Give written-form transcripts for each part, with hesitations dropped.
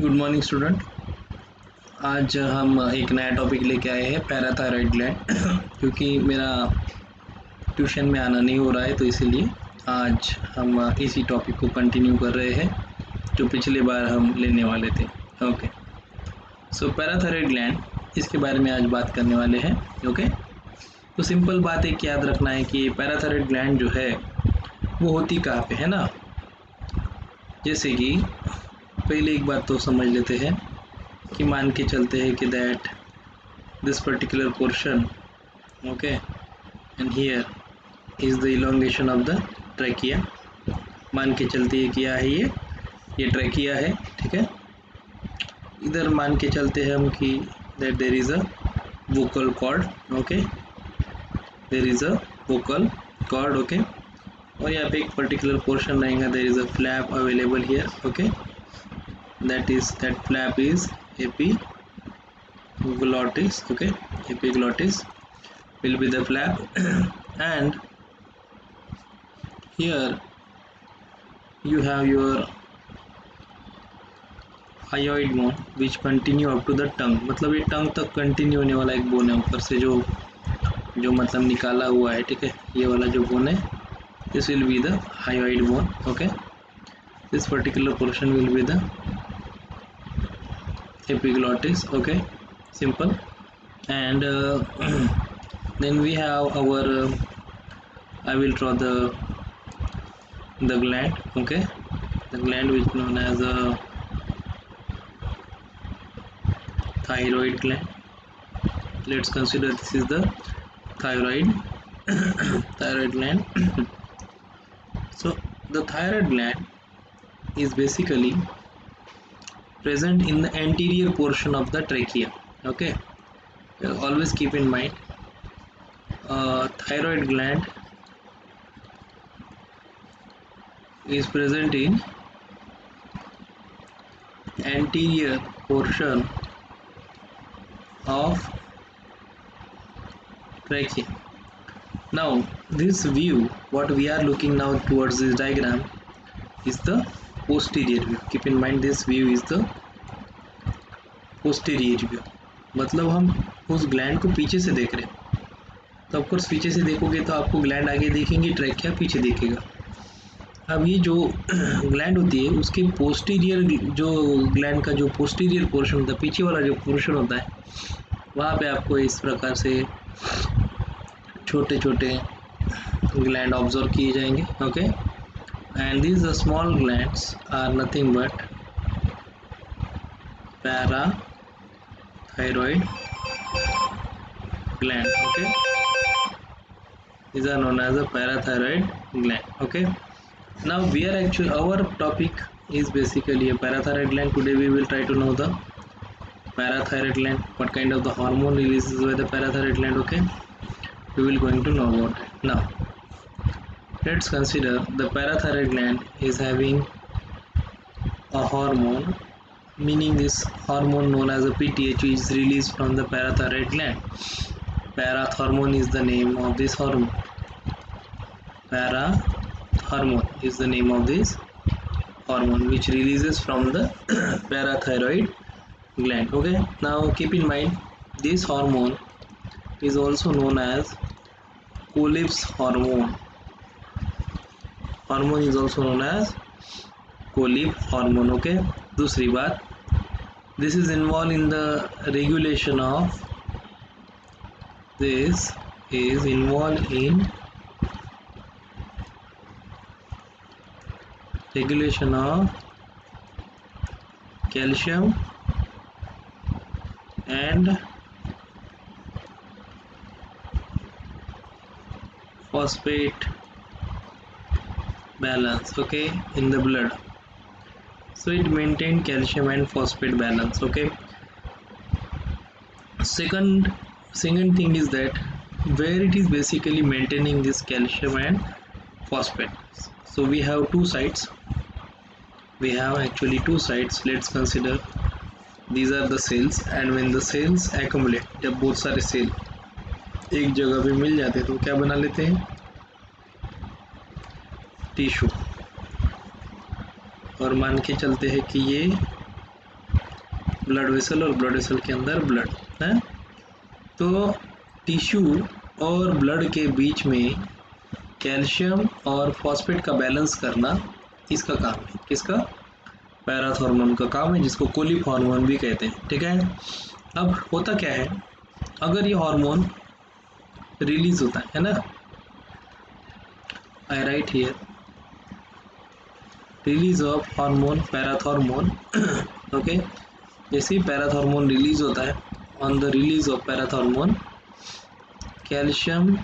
Good morning student. आज हम एक नया टॉपिक लेके आए हैं, पैराथायरॉयड ग्लैंड। क्योंकि मेरा ट्यूशन में आना नहीं हो रहा है तो इसीलिए आज हम इसी टॉपिक को कंटिन्यू कर रहे हैं जो पिछली बार हम लेने वाले थे। ओके, सो पैराथायरॉयड ग्लैंड, इसके बारे में आज बात करने वाले हैं। ओके, तो सिंपल बात एक याद रखना है कि पैराथायरॉयड ग्लैंड जो है वो होती कहाँ पे है ना। जैसे कि पहले एक बात तो समझ लेते हैं कि मान के चलते हैं कि that this particular portion, okay, and here is the elongation of the trachea. मान के चलते हैं क्या है, ये ट्रैकिया है, ठीक है। इधर मान के चलते हैं हम कि that there is a vocal cord, okay, there is a vocal cord, okay. और यहाँ पे एक पर्टिकुलर पोर्शन रहेगा, there is a flap available here, okay, that flap is epiglottis, okay, epiglottis will be the flap. And here you have your hyoid bone which continue up to the tongue, मतलब ये टंग तक continue होने वाला एक bone है, ऊपर से जो मतलब निकाला हुआ है, ठीक है। ये वाला जो बोन है, this will be the hyoid bone, okay. This particular portion will be the epiglottis, okay, simple. And then we have our I will draw the gland, okay, the gland which known as a thyroid gland. Let's consider this is the thyroid thyroid gland. So the thyroid gland is basically present in the anterior portion of the trachea, okay. Always keep in mind, thyroid gland is present in anterior portion of trachea. Now this view, what we are looking now towards this diagram, is the posterior view. Keep in mind this view is the posterior view, मतलब हम उस gland को पीछे से देख रहे हैं। तो ऑफकोर्स पीछे से देखोगे तो आपको ग्लैंड आगे दिखेंगे, ट्रैकिया पीछे दिखेगा। अब ये जो ग्लैंड होती है उसके पोस्टीरियर, जो ग्लैंड का जो पोस्टीरियर पोर्शन होता है, पीछे वाला जो पोर्शन होता है, वहाँ पे आपको इस प्रकार से छोटे छोटे ग्लैंड ऑब्जर्व किए जाएंगे, okay. And these small glands are nothing but parathyroid gland, okay. These are known as a parathyroid gland, okay. Now we are actually, our topic is basically a parathyroid gland. Today we will try to know the parathyroid gland, what kind of the hormone releases by the parathyroid gland, okay. We will going to know about it. Now let's consider the parathyroid gland is having a hormone, meaning this hormone known as a PTH is released from the parathyroid gland. Parathormone is the name of this hormone. Parathormone is the name of this hormone which releases from the parathyroid gland, okay. Now keep in mind this hormone is also known as Colles hormone. Hormone is also known as Colles hormone, okay. दूसरी बात, this is involved in the regulation of calcium and phosphate balance, okay, in the blood. So it maintains calcium and phosphate balance, okay. Second thing is that where it is basically maintaining this calcium and phosphate. So we have two sites. We have actually two sites. Let's consider these are the cells, and when the cells accumulate, जब बहुत सारे cell एक जगह पे मिल जाते हैं तो क्या बना लेते हैं, टिश्यू, और मान के चलते हैं कि ये ब्लड वेसल और ब्लड वेसल के अंदर ब्लड है। तो टिश्यू और ब्लड के बीच में कैल्शियम और फॉस्फेट का बैलेंस करना इसका काम है। किसका? पैराथॉर्मोन का काम है, जिसको कोलिक हार्मोन भी कहते हैं। ठीक है। अब होता क्या है, अगर ये हार्मोन रिलीज होता है ना, I write here release of hormone parathormone okay. जैसे ही पैराथॉर्मोन रिलीज होता है, on the release of parathormone calcium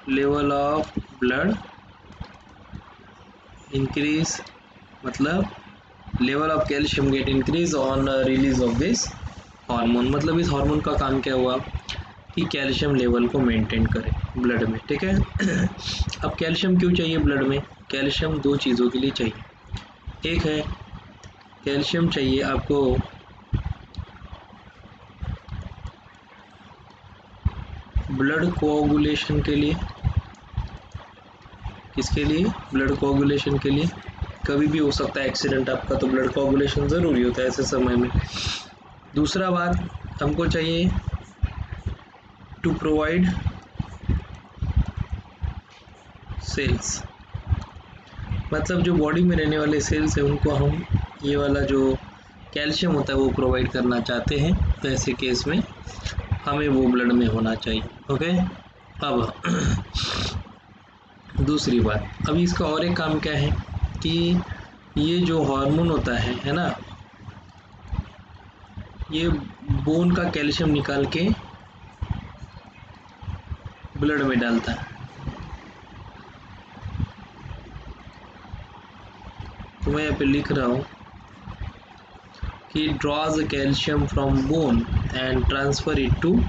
level of blood increase, मतलब level of calcium get increase on release of this hormone. मतलब इस हार्मोन का काम क्या हुआ कि कैल्शियम लेवल को मेंटेन करे ब्लड में। ठीक है। अब कैल्शियम क्यों चाहिए ब्लड में? कैल्शियम दो चीज़ों के लिए चाहिए। एक है कैल्शियम चाहिए आपको ब्लड कोआगुलेशन के लिए। किसके लिए? ब्लड कोआगुलेशन के लिए। कभी भी हो सकता है एक्सीडेंट आपका, तो ब्लड कोआगुलेशन ज़रूरी होता है ऐसे समय में। दूसरा बात हमको चाहिए टू प्रोवाइड सेल्स, मतलब जो बॉडी में रहने वाले सेल्स हैं उनको हम ये वाला जो कैल्शियम होता है वो प्रोवाइड करना चाहते हैं। तो ऐसे केस में हमें वो ब्लड में होना चाहिए। ओके। अब दूसरी बात, अभी इसका और एक काम क्या है कि ये जो हार्मोन होता है ना, ये बोन का कैल्शियम निकाल के ब्लड में डालता है। तो मैं यहाँ पे लिख रहा हूँ कि draws calcium from bone and transfer it to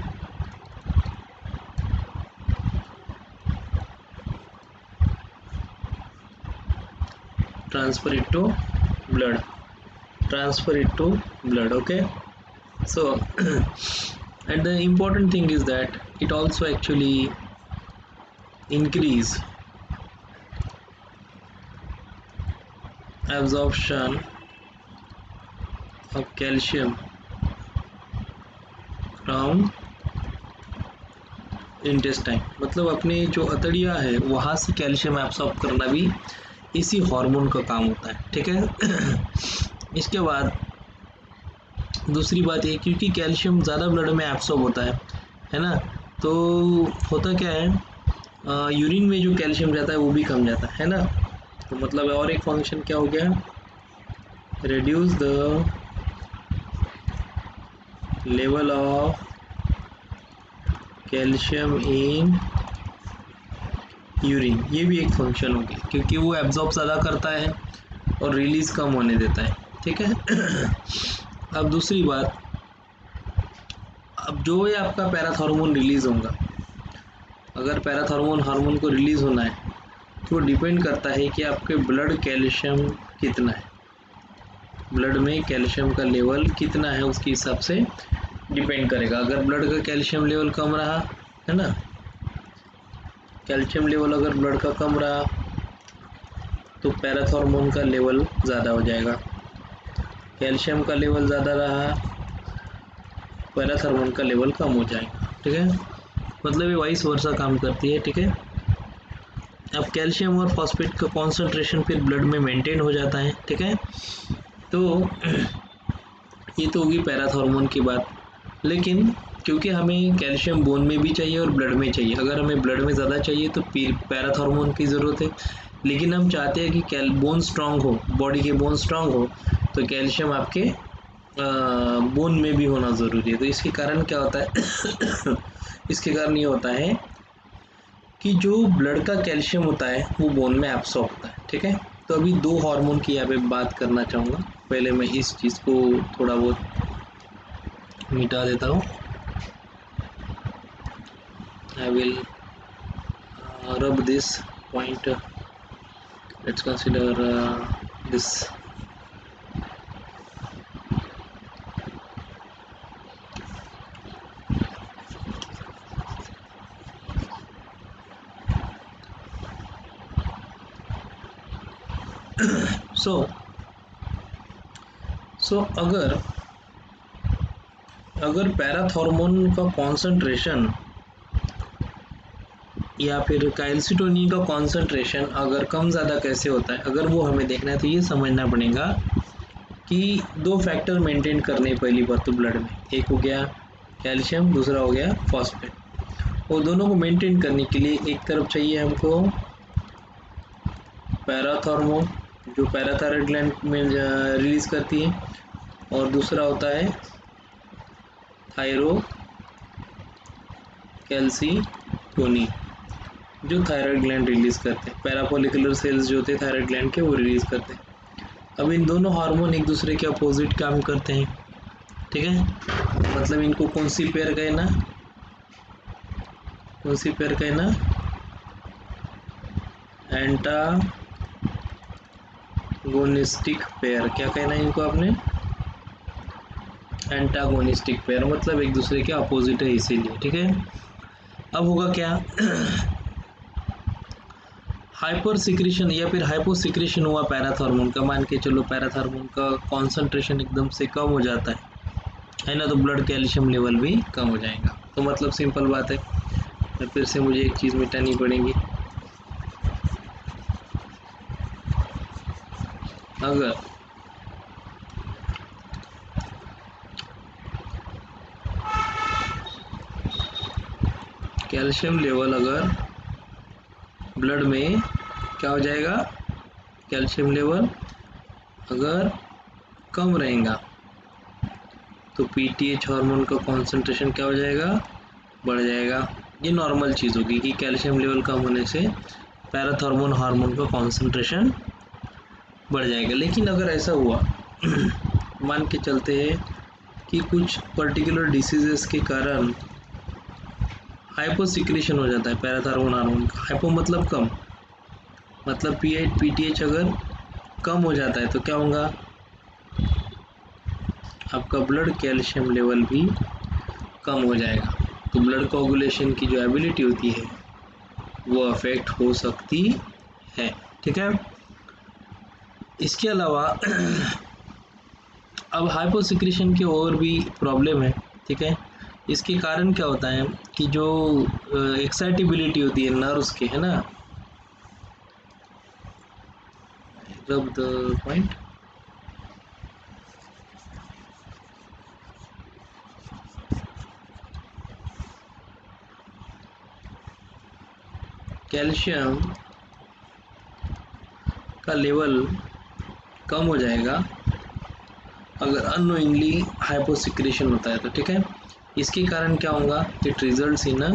blood, transfer it to blood. Okay. So and the important thing is that it also actually increase absorption of calcium from intestine, मतलब अपने जो अतड़िया है वहाँ से कैल्शियम एब्सॉर्ब करना भी इसी hormone का काम होता है। ठीक है। इसके बाद दूसरी बात ये, क्योंकि कैल्शियम ज़्यादा ब्लड में एब्सॉर्ब होता है ना, तो होता क्या है यूरिन में जो कैल्शियम जाता है वो भी कम जाता है ना। तो मतलब और एक फंक्शन क्या हो गया, reduce the level of calcium in urine, ये भी एक फंक्शन हो गया, क्योंकि वो एब्जॉर्ब ज़्यादा करता है और रिलीज़ कम होने देता है। ठीक है। अब दूसरी बात, अब जो ये आपका पैराथॉर्मोन रिलीज़ होगा, अगर पैराथॉर्मोन हार्मोन को रिलीज़ होना है तो डिपेंड करता है कि आपके ब्लड कैल्शियम कितना है, ब्लड में कैल्शियम का लेवल कितना है उसके हिसाब से डिपेंड करेगा। अगर ब्लड का कैल्शियम लेवल कम रहा है ना, कैल्शियम लेवल अगर ब्लड का कम रहा तो पैराथॉर्मोन का लेवल ज़्यादा हो जाएगा। कैल्शियम का लेवल ज़्यादा रहा, पैराथॉर्मोन का लेवल कम हो जाएगा। ठीक है। मतलब ये वाइस वर्सा काम करती है। ठीक है। अब कैल्शियम और फॉस्फेट का कॉन्सेंट्रेशन फिर ब्लड में मेंटेन हो जाता है। ठीक है। तो ये तो होगी पैराथॉर्मोन की बात, लेकिन क्योंकि हमें कैल्शियम बोन में भी चाहिए और ब्लड में चाहिए, अगर हमें ब्लड में ज़्यादा चाहिए तो पैराथॉर्मोन की ज़रूरत है। लेकिन हम चाहते हैं कि बोन स्ट्रांग हो, बॉडी के बोन स्ट्रांग हो, तो कैल्शियम आपके बोन में भी होना ज़रूरी है। तो इसके कारण क्या होता है इसके कारण ये होता है कि जो ब्लड का कैल्शियम होता है वो बोन में एब्सॉर्ब होता है। ठीक है। तो अभी दो हार्मोन की यहाँ पे बात करना चाहूँगा। पहले मैं इस चीज़ को थोड़ा बहुत मिटा देता हूँ। I will rub this point. Let's consider this. सो अगर पैराथॉर्मोन का कॉन्सेंट्रेशन या फिर कैल्सिटोनिन का कॉन्सेंट्रेशन अगर कम ज़्यादा कैसे होता है, अगर वो हमें देखना है तो ये समझना पड़ेगा कि दो फैक्टर मेंटेन करने पहली बात तो ब्लड में, एक हो गया कैल्शियम, दूसरा हो गया फॉस्फेट। और दोनों को मेंटेन करने के लिए एक तरफ चाहिए हमको पैराथॉर्मोन जो पैराथायरॉयड ग्लैंड में रिलीज करती है, और दूसरा होता है थायरो कैल्सिटोनिन जो थायराइड ग्लैंड रिलीज करते हैं। पैराफोलिकुलर सेल्स जो होते हैं थायराइड ग्लैंड के वो रिलीज करते हैं। अब इन दोनों हार्मोन एक दूसरे के अपोजिट काम करते हैं, ठीक है। मतलब इनको कौन सी पेयर कहना, कौन सी पेयर कहना, एंटागोनिस्टिक पेयर। क्या कहना है इनको आपने, एंटागोनिस्टिक पेयर, मतलब एक दूसरे के अपोजिट है इसीलिए, ठीक है। अब होगा क्या हाइपर सिक्रेशन या फिर हाइपो सिक्रेशन हुआ पैराथॉर्मोन का, मान के चलो पैराथॉर्मोन का कॉन्सेंट्रेशन एकदम से कम हो जाता है ना, तो ब्लड कैल्शियम लेवल भी कम हो जाएगा। तो मतलब सिंपल बात है, फिर से मुझे एक चीज़ मिटानी पड़ेगी। अगर कैल्शियम लेवल अगर ब्लड में क्या हो जाएगा, कैल्शियम लेवल अगर कम रहेगा तो पीटीएच हार्मोन का कॉन्सेंट्रेशन क्या हो जाएगा, बढ़ जाएगा। ये नॉर्मल चीज़ होगी कि कैल्शियम लेवल कम होने से पैराथॉर्मोन हार्मोन का कॉन्सेंट्रेशन बढ़ जाएगा। लेकिन अगर ऐसा हुआ मान के चलते हैं कि कुछ पर्टिकुलर डिसीजेस के कारण हाइपो सिक्रेशन हो जाता है पैराथॉर्मोन हार्मोन का, हाइपो मतलब कम, मतलब पीटीएच अगर कम हो जाता है तो क्या होगा, आपका ब्लड कैल्शियम लेवल भी कम हो जाएगा। तो ब्लड कोगुलेशन की जो एबिलिटी होती है वो अफेक्ट हो सकती है, ठीक है। इसके अलावा अब हाइपोसिक्रेशन के और भी प्रॉब्लम है, ठीक है। इसके कारण क्या होता है कि जो एक्साइटेबिलिटी होती है नर्व्स के, है ना, रब द पॉइंट, कैल्शियम का लेवल कम हो जाएगा अगर अननोइंगली हाइपोसिक्रेशन होता है तो, ठीक है। इसके कारण क्या होगा, it results in a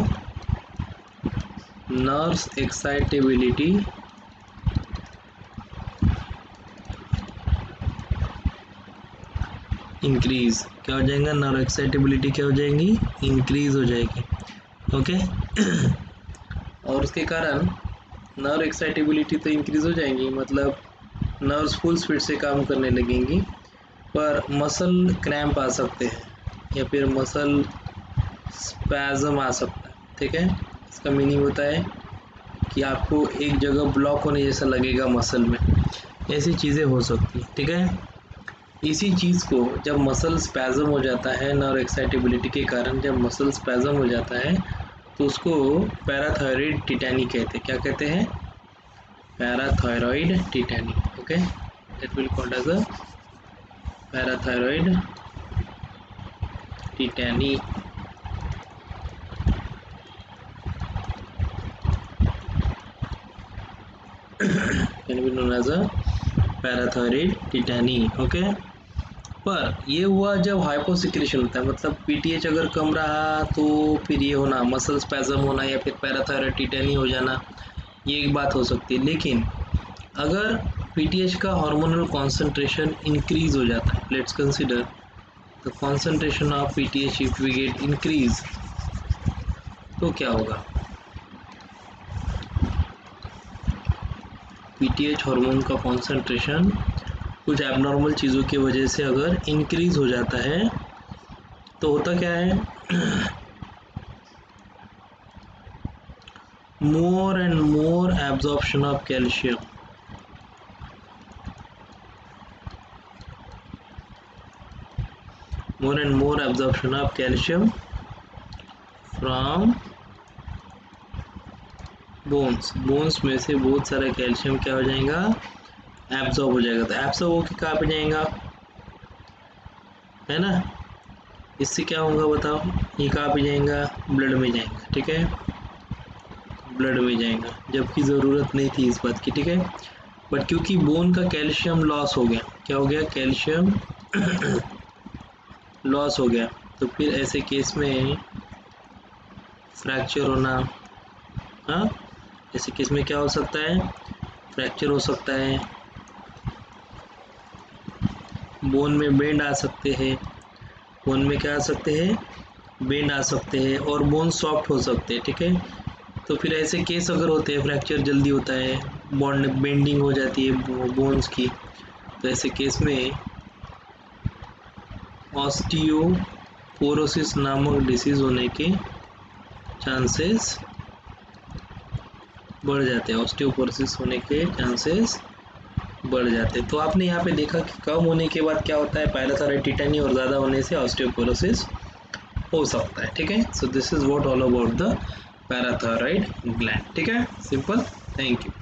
nerves excitability increase, क्या हो जाएगा, नर्व एक्साइटेबिलिटी क्या हो जाएगी, इंक्रीज हो जाएगी, ओके। और उसके कारण नर्व एक्साइटेबिलिटी तो इंक्रीज हो जाएंगी, मतलब नर्व्स फुल स्पीड से काम करने लगेंगी, पर मसल क्रैम्प आ सकते हैं या फिर मसल स्पैज़म आ सकता है, ठीक है। इसका मीनिंग होता है कि आपको एक जगह ब्लॉक होने जैसा लगेगा मसल में, ऐसी चीज़ें हो सकती है, ठीक है। इसी चीज़ को जब मसल स्पैज़म हो जाता है, नर्व एक्साइटेबिलिटी के कारण जब मसल स्पैज़म हो जाता है तो उसको पैराथायरॉयड टिटैनी कहते हैं। क्या कहते हैं, parathyroid tetany, okay. That will called as a parathyroid tetany. Can be known as a parathyroid tetany, okay. पर ये हुआ जब हाइपोसिक्रेशन होता है, मतलब पीटीएच अगर कम रहा तो फिर ये होना मसल स्पैज़म होना या फिर पैराथायरॉयड टिटैनी हो जाना, ये एक बात हो सकती है। लेकिन अगर पीटीएच का हार्मोनल कॉन्सेंट्रेशन इंक्रीज हो जाता है, let's consider the concentration of PTH if we get increase, तो क्या होगा, पीटीएच हार्मोन का कॉन्सेंट्रेशन कुछ एबनॉर्मल चीज़ों की वजह से अगर इंक्रीज हो जाता है तो होता क्या है, more and more absorption of calcium, more and more absorption of calcium from bones में से बहुत सारा कैल्शियम क्या हो जाएगा, एब्जॉर्ब हो जाएगा। तो एब्जॉर्ब होकर कहाँ पे जाएगा, है ना, इससे क्या होगा बताओ, ये कहाँ पे जाएगा, ब्लड में जाएगा, ठीक है, ब्लड में जाएगा, जबकि ज़रूरत नहीं थी इस बात की, ठीक है। बट क्योंकि बोन का कैल्शियम लॉस हो गया, क्या हो गया, कैल्शियम लॉस हो गया, तो फिर ऐसे केस में फ्रैक्चर होना, हाँ, ऐसे केस में क्या हो सकता है, फ्रैक्चर हो सकता है, बोन में बेंड आ सकते हैं, बोन में क्या आ सकते हैं, बेंड आ सकते हैं, और बोन सॉफ्ट हो सकते हैं, ठीक है। तो फिर ऐसे केस अगर होते हैं, फ्रैक्चर जल्दी होता है, बॉन्ड बेंडिंग हो जाती है बोन्स की, तो ऐसे केस में ऑस्टियोपोरोसिस नामक डिसीज होने के चांसेस बढ़ जाते हैं, ऑस्टियोपोरोसिस होने के चांसेस बढ़ जाते हैं। तो आपने यहाँ पे देखा कि कम होने के बाद क्या होता है, पैराथायरॉइड टिटेनी, और ज़्यादा होने से ऑस्टियोपोरोसिस हो सकता है, ठीक है। So this is what all about the parathyroid gland, ठीक है, सिंपल। Thank you.